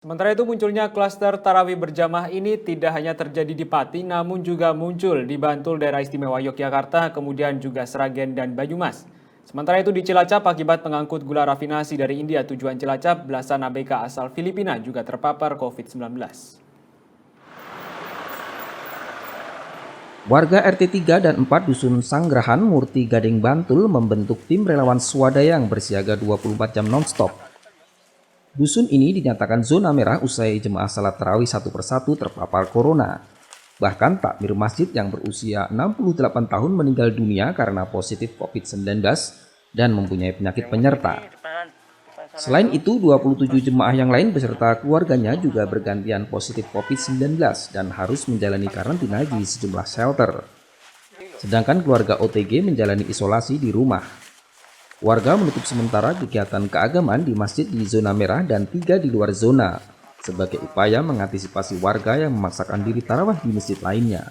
Sementara itu munculnya klaster tarawih berjamaah ini tidak hanya terjadi di Pati namun juga muncul di Bantul daerah istimewa Yogyakarta, kemudian juga Sragen dan Banyumas. Sementara itu di Cilacap akibat pengangkut gula rafinasi dari India tujuan Cilacap, belasan ABK asal Filipina juga terpapar COVID-19. Warga RT 3 dan 4 Dusun Sanggrahan, Murti Gading, Bantul membentuk tim relawan swadaya yang bersiaga 24 jam non-stop. Dusun ini dinyatakan zona merah usai jemaah salat tarawih satu persatu terpapar corona. Bahkan takmir masjid yang berusia 68 tahun meninggal dunia karena positif COVID-19 dan mempunyai penyakit penyerta. Selain itu, 27 jemaah yang lain beserta keluarganya juga bergantian positif COVID-19 dan harus menjalani karantina di sejumlah shelter. Sedangkan keluarga OTG menjalani isolasi di rumah. Warga menutup sementara kegiatan keagamaan di masjid di zona merah dan 3 di luar zona, sebagai upaya mengantisipasi warga yang memaksakan diri tarawih di masjid lainnya.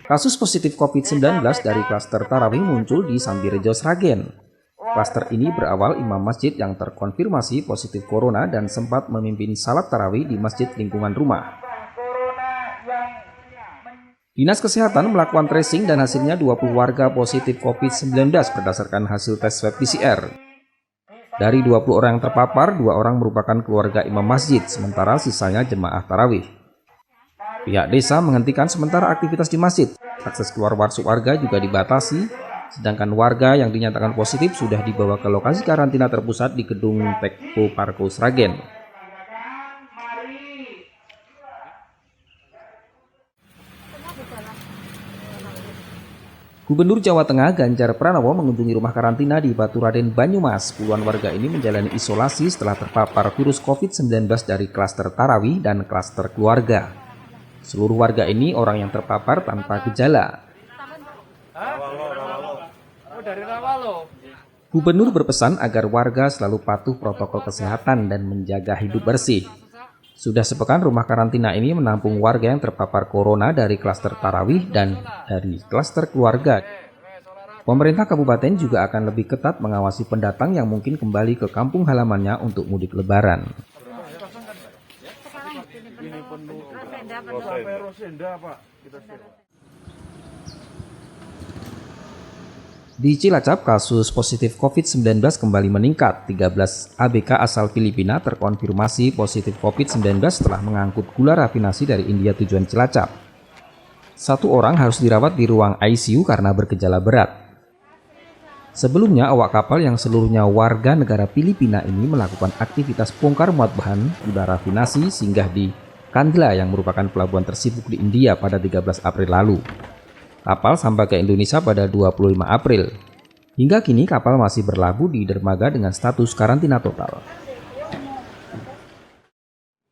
Kasus positif COVID-19 dari klaster tarawih muncul di Sambirejo, Sragen. Klaster ini berawal imam masjid yang terkonfirmasi positif corona dan sempat memimpin salat tarawih di masjid lingkungan rumah. Dinas Kesehatan melakukan tracing dan hasilnya 20 warga positif COVID-19 berdasarkan hasil tes swab PCR. Dari 20 orang yang terpapar, 2 orang merupakan keluarga imam masjid, sementara sisanya jemaah tarawih. Pihak desa menghentikan sementara aktivitas di masjid. Akses keluar masuk warga juga dibatasi, sedangkan warga yang dinyatakan positif sudah dibawa ke lokasi karantina terpusat di gedung Tekpo Parko Sragen. Gubernur Jawa Tengah Ganjar Pranowo mengunjungi rumah karantina di Baturaden, Banyumas. Puluhan warga ini menjalani isolasi setelah terpapar virus COVID-19 dari klaster tarawih dan klaster keluarga. Seluruh warga ini orang yang terpapar tanpa gejala. Gubernur berpesan agar warga selalu patuh protokol kesehatan dan menjaga hidup bersih. Sudah sepekan rumah karantina ini menampung warga yang terpapar corona dari klaster tarawih dan dari klaster keluarga. Pemerintah kabupaten juga akan lebih ketat mengawasi pendatang yang mungkin kembali ke kampung halamannya untuk mudik lebaran. Di Cilacap, kasus positif COVID-19 kembali meningkat. 13 ABK asal Filipina terkonfirmasi positif COVID-19 setelah mengangkut gula rafinasi dari India tujuan Cilacap. 1 orang harus dirawat di ruang ICU karena bergejala berat. Sebelumnya, awak kapal yang seluruhnya warga negara Filipina ini melakukan aktivitas bongkar muat bahan gula rafinasi singgah di Kandla yang merupakan pelabuhan tersibuk di India pada 13 April lalu. Kapal sampai ke Indonesia pada 25 April. Hingga kini kapal masih berlabuh di dermaga dengan status karantina total.